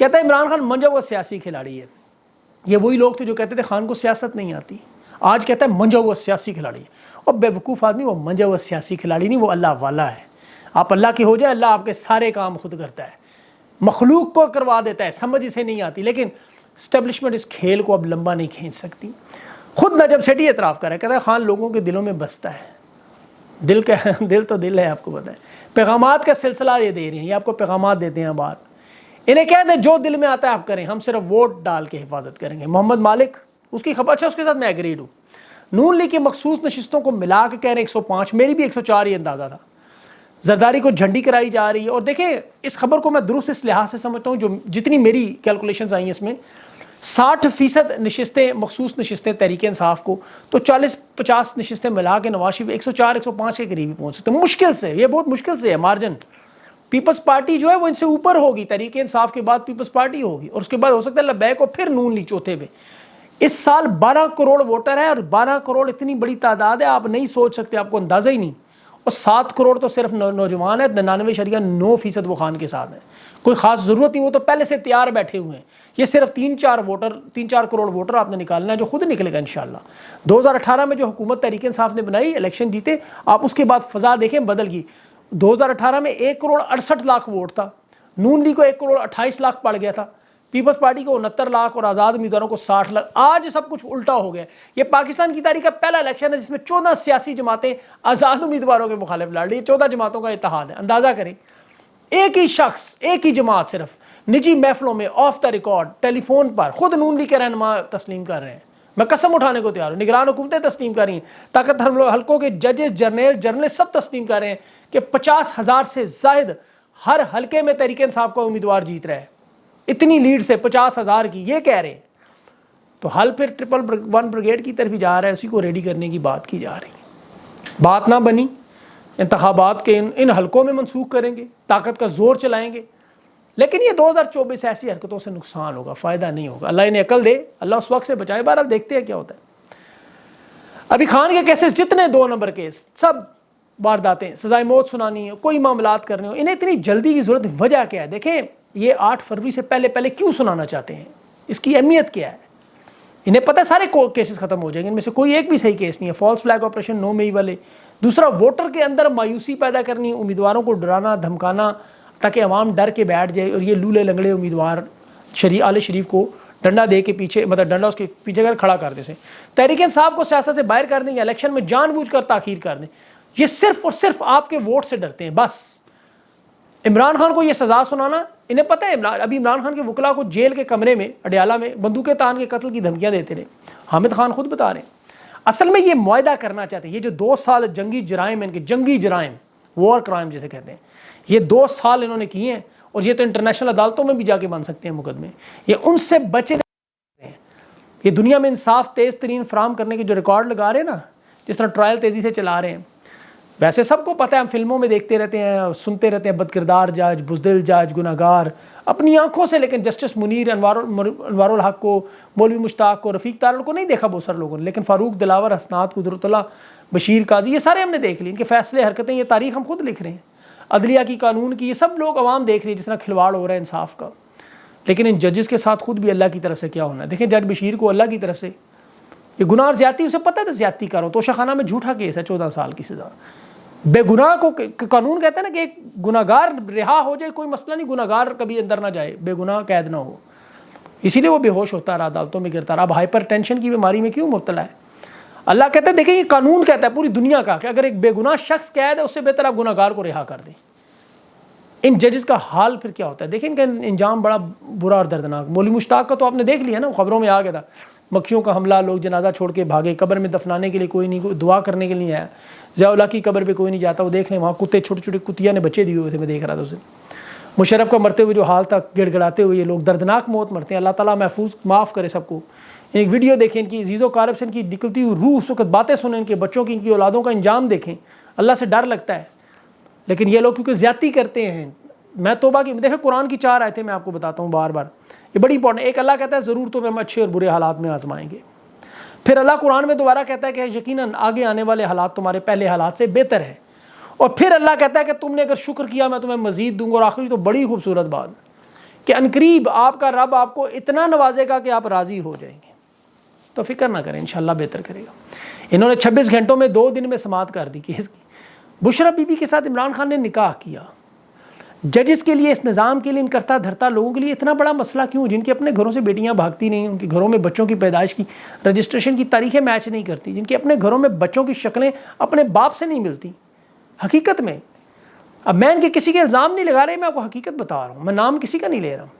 کہتا ہے عمران خان منجا ہوا سیاسی کھلاڑی ہے. یہ وہی لوگ تھے جو کہتے تھے خان کو سیاست نہیں آتی. آج کہتا ہے منجا ہوا سیاسی کھلاڑی ہے. اور بے وقوف آدمی، وہ منجا ہوا سیاسی کھلاڑی نہیں، وہ اللہ والا ہے. آپ اللہ کے ہو جائے، اللہ آپ کے سارے کام خود کرتا ہے، مخلوق کو کروا دیتا ہے. سمجھ اسے نہیں آتی، لیکن اسٹیبلشمنٹ اس کھیل کو اب لمبا نہیں کھینچ سکتی. خود نجم سیٹھی اعتراف کر رہا ہے، کہتا ہے خان لوگوں کے دلوں میں بستا ہے. دل تو دل ہے، آپ کو پتہ ہے. پیغامات کا سلسلہ یہ دے رہے ہیں، یہ آپ کو پیغامات دیتے ہیں باہر. انہیں کہہ دیں جو دل میں آتا ہے آپ کریں، ہم صرف ووٹ ڈال کے حفاظت کریں گے. محمد مالک اس کی خبر، اچھا اس کے ساتھ میں ایگریڈ ہوں. نون لیگ کی مخصوص نشستوں کو ملا کے کہہ رہے ہیں 105، میری بھی 104 ہی اندازہ تھا. زرداری کو جھنڈی کرائی جا رہی ہے. اور دیکھیں اس خبر کو میں درست اس لحاظ سے سمجھتا ہوں، جو جتنی میری کیلکولیشنز آئی ہیں اس میں 60% نشستیں، مخصوص نشستیں تحریک انصاف کو، تو 40-50 نشستیں ملا کے نواز شریف 104-105 کے قریب ہی پہنچ سکتے ہیں مشکل سے. یہ بہت مشکل سے ہے مارجن. پیپلز پارٹی جو ہے وہ ان سے اوپر ہوگی، تحریک انصاف کے بعد پیپلز پارٹی ہوگی، اور اس کے بعد ہو سکتا ہے لبیک اور پھر نون لیگ چوتھے پہ. اس سال 12 کروڑ ووٹر ہے، اور 12 کروڑ اتنی بڑی تعداد ہے آپ نہیں سوچ سکتے، آپ کو اندازہ ہی نہیں. اور 7 کروڑ تو صرف نوجوان ہے، 99.9% وہ خان کے ساتھ ہیں. کوئی خاص ضرورت نہیں، وہ تو پہلے سے تیار بیٹھے ہوئے ہیں. یہ صرف 3-4 کروڑ ووٹر آپ نے نکالنا ہے، جو خود نکلے گا انشاءاللہ. 2018 میں جو حکومت تحریک انصاف نے بنائی، الیکشن جیتے آپ، اس کے بعد فضا دیکھیں بدل گئی. 2018 میں 1 کروڑ 68 لاکھ ووٹ تھا، نون لیگ کو 1 کروڑ 28 لاکھ پڑ گیا تھا، پیپلز پارٹی کو 69 لاکھ اور آزاد امیدواروں کو 60 لاکھ. آج سب کچھ الٹا ہو گیا. یہ پاکستان کی تاریخ کا پہلا الیکشن ہے جس میں 14 سیاسی جماعتیں آزاد امیدواروں کے مخالف لڑ رہی ہیں. 14 جماعتوں کا اتحاد ہے. اندازہ کریں، ایک ہی شخص، ایک ہی جماعت صرف نجی محفلوں میں off the record telephone پر خود نون لیگ کے رہنما تسلیم کر رہے ہیں. میں قسم اٹھانے کو تیار ہوں، نگران حکومتیں تسلیم کر رہی ہیں، طاقت حلقوں کے ججز، جرنلسٹ سب تسلیم کر رہے ہیں کہ 50,000 سے زائد ہر حلقے میں تحریک انصاف کا امیدوار جیت رہا ہے. اتنی لیڈ سے 50,000 کی، یہ کہہ رہے ہیں. تو حل پھر 111 بریگیڈ کی طرف ہی جا رہا ہے، اسی کو ریڈی کرنے کی بات کی جا رہی ہے. بات نہ بنی، انتخابات کے ان حلقوں میں منسوخ کریں گے، طاقت کا زور چلائیں گے. لیکن یہ 2024 ایسی حرکتوں سے نقصان ہوگا، فائدہ نہیں ہوگا. اللہ انہیں عقل دے، اللہ اس وقت سے بچائے. بہرحال دیکھتے ہیں کیا ہوتا ہے. ابھی خان کے کیسز جتنے 2 نمبر کیس، سب وارداتیں، سزائے موت سنانی ہے، کوئی معاملات کرنے ہو، انہیں اتنی جلدی کی ضرورت وجہ کیا ہے؟ دیکھیں یہ 8 فروری سے پہلے کیوں سنانا چاہتے ہیں؟ اس کی اہمیت کیا ہے؟ انہیں پتہ ہے سارے کیسز ختم ہو جائیں گے، ان میں سے کوئی ایک بھی صحیح کیس نہیں ہے. فالس فلیگ آپریشن 9 مئی والے. دوسرا، ووٹر کے اندر مایوسی پیدا کرنی، امیدواروں کو ڈرانا دھمکانا تاکہ عوام ڈر کے بیٹھ جائے، اور یہ لولے لنگڑے امیدوار آل شریف کو ڈنڈا دے کے پیچھے، مطلب ڈنڈا اس کے پیچھے کر کھڑا کر دیں سے تحریک انصاف کو سیاست سے باہر کر دیں یا الیکشن میں جان بوجھ کر تاخیر کر دیں. یہ صرف اور صرف آپ کے ووٹ سے ڈرتے ہیں بس. عمران خان کو یہ سزا سنانا، انہیں پتہ ہے ابھی عمران خان کے وکلا کو جیل کے کمرے میں اڈیالہ میں بندوقیں تان کے قتل کی دھمکیاں دیتے رہے. حامد خان خود بتا رہے ہیں. اصل میں یہ معاہدہ کرنا چاہتے ہیں، یہ جو 2 سال جنگی جرائم، ان کے جنگی جرائم، وار کرائم جسے کہتے ہیں، یہ 2 سال انہوں نے کیے ہیں، اور یہ تو انٹرنیشنل عدالتوں میں بھی جا کے بن سکتے ہیں مقدمے. یہ ان سے بچے ہیں. یہ دنیا میں انصاف تیز ترین فراہم کرنے کے جو ریکارڈ لگا رہے ہیں نا، جس طرح ٹرائل تیزی سے چلا رہے ہیں. ویسے سب کو پتہ ہے، ہم فلموں میں دیکھتے رہتے ہیں، سنتے رہتے ہیں، بد کردار جج، بزدل جج، گناہ گار اپنی آنکھوں سے. لیکن جسٹس منیر، انوار الحق کو، مولوی مشتاق کو، رفیق تارڑ کو نہیں دیکھا بہت سارے لوگوں نے، لیکن فاروق دلاور، حسنات قدرت اللہ، بشیر قاضی، یہ سارے ہم نے دیکھ لی. ان کے فیصلے، حرکتیں، یہ تاریخ ہم خود لکھ رہے ہیں. عدلیہ کی، قانون کی، یہ سب لوگ عوام دیکھ رہی ہے جس طرح کھلواڑ ہو رہا ہے انصاف کا. لیکن ان ججز کے ساتھ خود بھی اللہ کی طرف سے کیا ہونا ہے. دیکھیں جج بشیر کو اللہ کی طرف سے یہ گناہ اور زیادتی، اسے پتہ تھا زیادتی کر رہا ہوں، توشہ خانہ میں جھوٹا کیس ہے، 14 سال کی سزا. بے گناہ کو قانون کہتا ہے نا کہ ایک گناہ گار رہا ہو جائے کوئی مسئلہ نہیں، گناہ گار کبھی اندر نہ جائے، بے گناہ قید نہ ہو. اسی لیے وہ بے ہوش ہوتا رہا، عدالتوں میں گرتا رہا. اب ہائپر ٹینشن کی بیماری میں کیوں مبتلا ہے؟ اللہ کہتا ہے دیکھیں یہ قانون کہتا ہے پوری دنیا کا کہ اگر ایک بے گناہ شخص قید ہے، اس سے بہتر آپ گناہ گار کو رہا کر دیں. ان ججز کا حال پھر کیا ہوتا ہے؟ دیکھیں ان کا انجام بڑا برا اور دردناک. مولوی مشتاق کا تو آپ نے دیکھ لیا نا، خبروں میں آ گیا تھا، مکھیوں کا حملہ، لوگ جنازہ چھوڑ کے بھاگے، قبر میں دفنانے کے لیے کوئی نہیں، کوئی دعا کرنے کے لیے آیا. ضیاء اللہ کی قبر پہ کوئی نہیں جاتا، وہ دیکھ لیں وہاں کتے، چھوٹے چھوٹے کتیا نے بچے دیے ہوئے تھے، میں دیکھ رہا تھا اسے. مشرف کا مرتے ہوئے جو حال تھا، گڑ گڑاتے ہوئے، یہ لوگ دردناک موت مرتے ہیں. اللہ تعالیٰ محفوظ معاف کرے سب کو. ایک ویڈیو دیکھیں ان کی عزیز و قارب سے، ان کی نکلتی ہوئی روح، اس وقت باتیں سنیں، ان کے بچوں کی، ان کی اولادوں کا انجام دیکھیں. اللہ سے ڈر لگتا ہے. لیکن یہ لوگ کیونکہ زیادتی کرتے ہیں. میں توبہ کی، دیکھیں قرآن کی 4 آیتیں میں آپ کو بتاتا ہوں بار بار، یہ بڑی امپورٹنٹ. ایک، اللہ کہتا ہے ضرور تمہیں ہم اچھے اور برے حالات میں آزمائیں گے. پھر اللہ قرآن میں دوبارہ کہتا ہے کہ یقیناً آگے آنے والے حالات تمہارے پہلے حالات سے بہتر ہے. اور پھر اللہ کہتا ہے کہ تم نے اگر شکر کیا میں تمہیں مزید دوں گا. اور آخری تو بڑی خوبصورت بات کہ عنقریب آپ کا رب آپ کو اتنا نوازے گا کہ آپ راضی ہو جائیں گے. تو فکر نہ کریں، انشاءاللہ بہتر کرے گا. انہوں نے 26 گھنٹوں میں 2 دن میں سماعت کر دی کیس کی. بشرا بی بی کے ساتھ عمران خان نے نکاح کیا. ججز کے لیے، اس نظام کے لیے، ان کرتا دھرتا لوگوں کے لیے اتنا بڑا مسئلہ کیوں؟ جن کے اپنے گھروں سے بیٹیاں بھاگتی نہیں، ان کے گھروں میں بچوں کی پیدائش کی رجسٹریشن کی تاریخیں میچ نہیں کرتی، جن کے اپنے گھروں میں بچوں کی شکلیں اپنے باپ سے نہیں ملتی. حقیقت میں اب میں ان کے کسی کے الزام نہیں لگا رہے، میں آپ کو حقیقت بتا رہا ہوں، میں نام کسی کا نہیں لے رہا ہوں.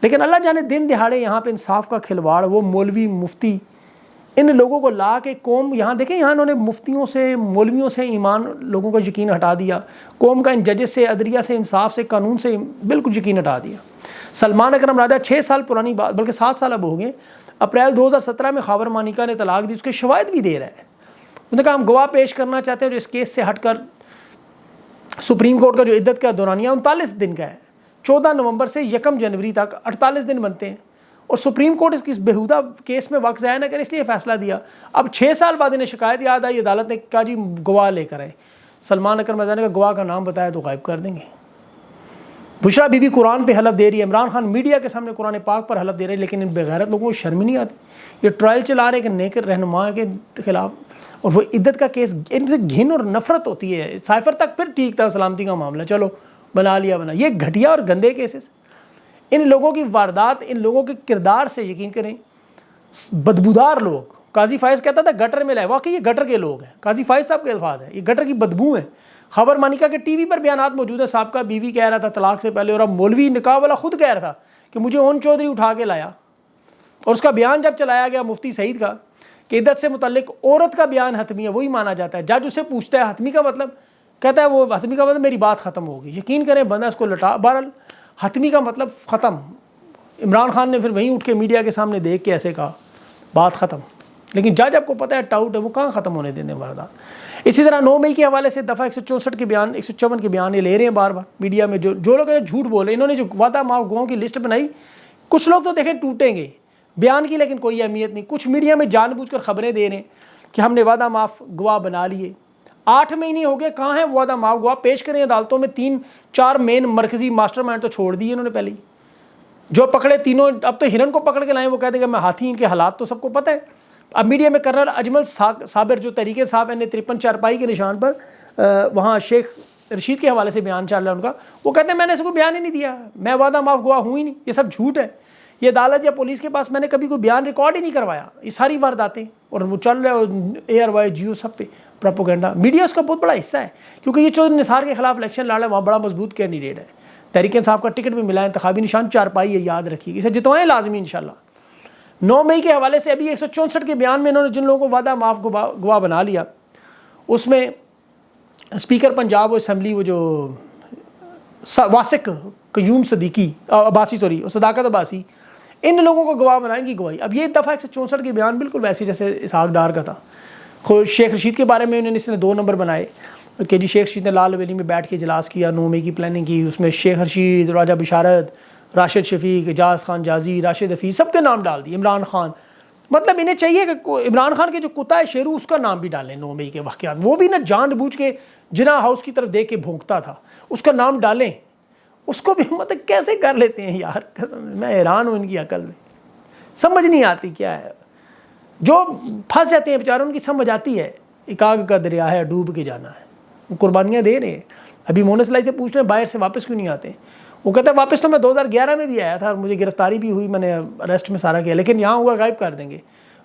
لیکن اللہ جانے دن دہاڑے یہاں پہ انصاف کا کھلواڑ، وہ مولوی مفتی ان لوگوں کو لا کے قوم، یہاں دیکھیں یہاں انہوں نے مفتیوں سے مولویوں سے ایمان لوگوں کا یقین ہٹا دیا، قوم کا ان ججز سے، عدلیہ سے، انصاف سے، قانون سے بالکل یقین ہٹا دیا. سلمان اکرم راجہ 6 سال پرانی بات، بلکہ 7 سال اب ہو گئے، اپریل 2017 میں خاور مانیکا نے طلاق دی، اس کے شواہد بھی دے رہا ہے. انہوں نے کہا ہم گواہ پیش کرنا چاہتے ہیں جو اس کیس سے ہٹ کر سپریم کورٹ کا جو عدت کا دورانیہ 39 دن کا ہے، 14 نومبر سے 1 جنوری تک 48 دن بنتے ہیں، اور سپریم کورٹ اس کی بےہودہ کیس میں وقت ضائع نہ کرے، اس لیے فیصلہ دیا. اب 6 سال بعد انہیں شکایت یاد آئی، عدالت نے کہا جی گواہ لے کر آئے. سلمان اکرم رضا نے کہا گواہ کا نام بتایا تو غائب کر دیں گے. بشرا بی بی قرآن پہ حلف دے رہی ہے، عمران خان میڈیا کے سامنے قرآن پاک پر حلف دے رہے ہیں، لیکن ان بغیرت لوگوں کو شرم ہی نہیں آتی. یہ ٹرائل چلا رہے کہ نیک رہنما کے خلاف، اور وہ عدت کا کیس، ان سے گھن اور نفرت ہوتی ہے. سائفر تک پھر ٹھیک تھا، سلامتی کا معاملہ چلو بنا لیا، یہ گھٹیا اور گندے کیسز. ان لوگوں کی واردات، ان لوگوں کے کردار سے یقین کریں، بدبودار لوگ. قاضی فائز کہتا تھا گٹر میں لائے، واقعی یہ گٹر کے لوگ ہیں، قاضی فائز صاحب کے الفاظ ہیں، یہ گٹر کی بدبو ہیں. خبر مانیکا کے ٹی وی پر بیانات موجود ہیں، سابقہ بیوی کہہ رہا تھا طلاق سے پہلے، اور اب مولوی نکاح والا خود کہہ رہا تھا کہ مجھے اون چودھری اٹھا کے لایا. اور اس کا بیان جب چلایا گیا مفتی سعید کا کہ عدت سے متعلق عورت کا بیان حتمی ہے، وہی مانا جاتا ہے. جج اسے پوچھتا ہے حتمی کا مطلب، کہتا ہے وہ حتمی کا مطلب میری بات ختم ہوگی. یقین کریں بندہ اس کو لٹا، بہرحال حتمی کا مطلب ختم. عمران خان نے پھر وہیں اٹھ کے میڈیا کے سامنے دیکھ کے ایسے کہا بات ختم. لیکن جج آپ کو پتہ ہے ٹاؤٹ ہے، وہ کہاں ختم ہونے دینے واردات. اسی طرح 9 مئی کے حوالے سے دفعہ 164 کے بیان، 154 کے بیان یہ لے رہے ہیں بار بار میڈیا میں. جو لوگ جھوٹ بولے، انہوں نے جو وعدہ معاف گواہوں کی لسٹ بنائی، کچھ لوگ تو دیکھیں ٹوٹیں گے بیان کی، لیکن کوئی اہمیت نہیں. کچھ میڈیا میں جان بوجھ کر خبریں دے رہے ہیں کہ ہم نے وعدہ معاف گواہ بنا لیے. 8 مہینے ہو گئے، کہاں ہیں وعدہ معاف گواہ؟ پیش کریں عدالتوں میں. 3-4 مین مرکزی ماسٹر مائنڈ تو چھوڑ دیے انہوں نے پہلے ہی، جو پکڑے تینوں. اب تو ہرن کو پکڑ کے لائیں، وہ کہتے ہیں کہ میں ہاتھی، ان کے حالات تو سب کو پتہ ہے. اب میڈیا میں کرنل اجمل صابر جو تحریک انصاف نے 53 چارپائی کے نشان پر وہاں شیخ رشید کے حوالے سے بیان چل رہا ہے ان کا، وہ کہتے ہیں میں نے اس کو بیان ہی نہیں دیا، میں وعدہ معاف گواہ ہوں ہی نہیں، یہ سب جھوٹ ہے. یہ عدالت یا پولیس کے پاس میں نے کبھی کوئی بیان ریکارڈ ہی نہیں کروایا. یہ ساری وارداتیں، اور وہ چل رہا ہے ARY جیو سب پہ پروپیگنڈا. میڈیا اس کا بہت بڑا حصہ ہے، کیونکہ یہ چودھری نثار کے خلاف الیکشن لڑ رہا ہے، وہاں بڑا مضبوط کینڈیڈیٹ ہے. تحریک انصاف کا ٹکٹ بھی ملا ہے، انتخابی نشان چارپائی ہے، یاد رکھیے اسے جتوائیں لازمی انشاءاللہ. 9 مئی کے حوالے سے ابھی 164 کے بیان میں انہوں نے جن لوگوں کو وعدہ معاف گواہ بنا لیا، اس میں اسپیکر پنجاب اسمبلی وہ جو واسق قیوم صداقت عباسی، ان لوگوں کو گواہ بنائیں گی گواہی. اب یہ دفعہ 164 کے بیان بالکل ویسے جیسے اسحاق ڈار کا تھا. شیخ رشید کے بارے میں انہوں نے اس نے 2 نمبر بنائے کہ جی شیخ رشید نے لال ویلی میں بیٹھ کے اجلاس کیا، 9 مئی کی پلاننگ کی، اس میں شیخ رشید، راجہ بشارت، راشد شفیق، اعجاز خان جازی، راشد حفیظ، سب کے نام ڈال دیے. عمران خان، مطلب انہیں چاہیے کہ عمران خان کے جو کتا ہے شیرو، اس کا نام بھی ڈالیں. 9 مئی کے واقعات، وہ بھی نہ جان بوجھ کے جناح ہاؤس کی طرف دیکھ کے بھونکتا تھا، اس کا نام ڈالیں. اس کو بھی مطلب کیسے کر لیتے ہیں یار، قسم میں حیران ہوں ان کی عقل میں، سمجھ نہیں آتی کیا ہے. جو پھنس جاتے ہیں بیچارے ان کی سمجھ آتی ہے، ایک آگ کا دریا ہے ڈوب کے جانا ہے. وہ قربانیاں دے رہے ہیں. ابھی مونس لائی سے پوچھ رہے ہیں باہر سے واپس کیوں نہیں آتے، وہ کہتا ہے واپس تو میں 2011 میں بھی آیا تھا، مجھے گرفتاری بھی ہوئی، میں نے اریسٹ میں سارا کیا، لیکن یہاں ہوا غائب کر دیں گے.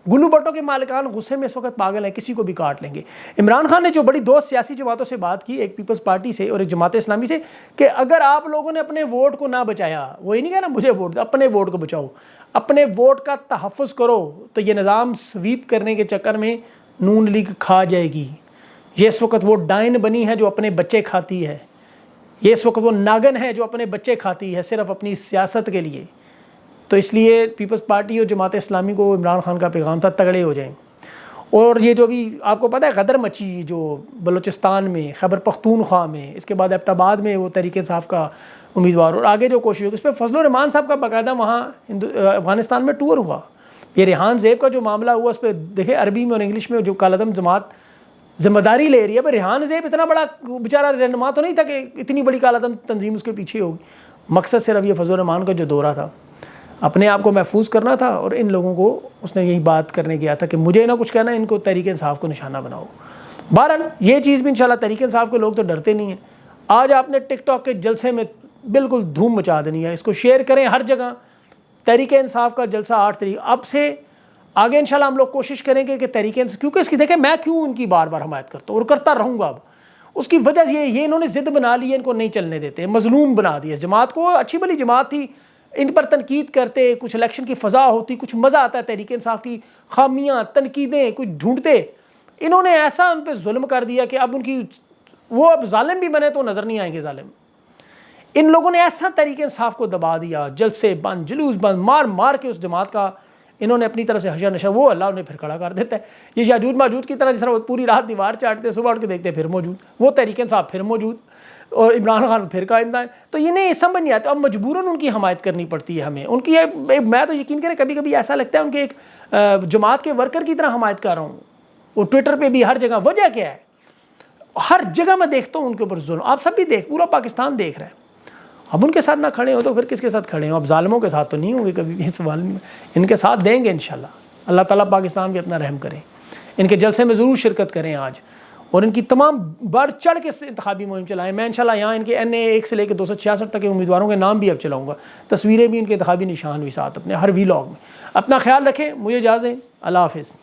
گلو بٹوں کے مالکان غصے میں اس وقت پاگل ہیں، کسی کو بھی کاٹ لیں گے. عمران خان نے جو بڑی 2 سیاسی جماعتوں سے بات کی، ایک پیپلز پارٹی سے اور ایک جماعت اسلامی سے، کہ اگر آپ لوگوں نے اپنے ووٹ کو نہ بچایا، وہ یہ نہیں کہنا مجھے ووٹ دو، اپنے ووٹ کو بچاؤ، اپنے ووٹ کا تحفظ کرو، تو یہ نظام سویپ کرنے کے چکر میں نون لیگ کھا جائے گی. یہ اس وقت وہ ڈائن بنی ہے جو اپنے بچے کھاتی ہے، یہ اس وقت وہ ناگن ہے جو اپنے بچے کھاتی ہے صرف اپنی سیاست کے لیے. تو اس لیے پیپلز پارٹی اور جماعت اسلامی کو عمران خان کا پیغام تھا تگڑے ہو جائیں. اور یہ جو بھی آپ کو پتہ ہے غدر مچی جو بلوچستان میں، خیبر پختونخوا میں، اس کے بعد ایبٹ آباد میں وہ تحریک انصاف کا امیدوار، اور آگے جو کوشش ہوگی اس پہ فضل الرحمان صاحب کا باقاعدہ وہاں افغانستان میں ٹور ہوا. یہ ریحان زیب کا جو معاملہ ہوا اس پہ دیکھیں عربی میں اور انگلش میں جو کالعدم جماعت ذمہ داری لے رہی ہے. پر ریحان زیب اتنا بڑا بیچارہ رہنما تو نہیں تھا کہ اتنی بڑی کالعدم تنظیم اس کے پیچھے ہوگی. مقصد صرف یہ فضل الرحمان کا جو دورہ تھا اپنے آپ کو محفوظ کرنا تھا، اور ان لوگوں کو اس نے یہی بات کرنے گیا تھا کہ مجھے نہ کچھ کہنا، ان کو تحریک انصاف کو نشانہ بناؤ۔ بہرحال یہ چیز بھی انشاءاللہ تحریک انصاف کے لوگ تو ڈرتے نہیں ہیں۔ آج آپ نے ٹک ٹاک کے جلسے میں بالکل دھوم مچا دینی ہے، اس کو شیئر کریں ہر جگہ۔ تحریک انصاف کا جلسہ 8 تاریخ، اب سے آگے انشاءاللہ ہم لوگ کوشش کریں گے کہ تحریک انصاف، کیونکہ اس کی دیکھیں میں کیوں ان کی بار بار حمایت کرتا ہوں اور کرتا رہوں گا، اب اس کی وجہ یہ انہوں نے ضد بنا لی ہے، ان کو نہیں چلنے دیتے، مظلوم بنا دیا اس جماعت کو۔ اچھی بلی جماعت تھی، ان پر تنقید کرتے، کچھ الیکشن کی فضا ہوتی، کچھ مزہ آتا ہے تحریک انصاف کی خامیاں تنقیدیں کچھ ڈھونڈتے، انہوں نے ایسا ان پہ ظلم کر دیا کہ اب ان کی وہ اب ظالم بھی بنے تو نظر نہیں آئیں گے ظالم۔ ان لوگوں نے ایسا تحریک انصاف کو دبا دیا، جلسے بند، جلوس بند، مار مار کے اس جماعت کا انہوں نے اپنی طرف سے حشر نشر، وہ اللہ انہیں پھر کھڑا کر دیتا ہے۔ یہ یاجوج ماجوج کی طرح، جس طرح وہ پوری رات دیوار چاٹتے، صبح اٹھ کے دیکھتے پھر موجود، وہ تحریک انصاف پھر موجود، اور عمران خان پھر قائم دائم۔ تو انہیں سمجھ نہیں آتا، اب مجبوراً ان کی حمایت کرنی پڑتی ہے ہمیں۔ ان کی میں تو یقین کریں کبھی کبھی ایسا لگتا ہے ان کے ایک جماعت کے ورکر کی طرح حمایت کر رہا ہوں، وہ ٹویٹر پہ بھی ہر جگہ۔ وجہ کیا ہے؟ ہر جگہ میں دیکھتا ہوں ان کے اوپر ظلم، آپ سب بھی پورا پاکستان دیکھ رہا ہے۔ اب ان کے ساتھ نہ کھڑے ہو تو پھر کس کے ساتھ کھڑے ہوں؟ اب ظالموں کے ساتھ تو نہیں ہوں گے کبھی بھی، سوال نہیں، ان کے ساتھ دیں گے انشاءاللہ۔ اللہ تعالیٰ پاکستان بھی اپنا رحم کرے۔ ان کے جلسے میں ضرور شرکت کریں آج، اور ان کی تمام بڑھ چڑھ کے انتخابی مہم چلائیں۔ میں انشاءاللہ یہاں ان کے NA 1 سے لے کے 266 تک کے امیدواروں کے نام بھی اب چلاؤں گا، تصویریں بھی ان کے انتخابی نشان بھی ساتھ اپنے ہر ویلاگ میں۔ اپنا خیال رکھیں، مجھے اجازت دیں، اللہ حافظ۔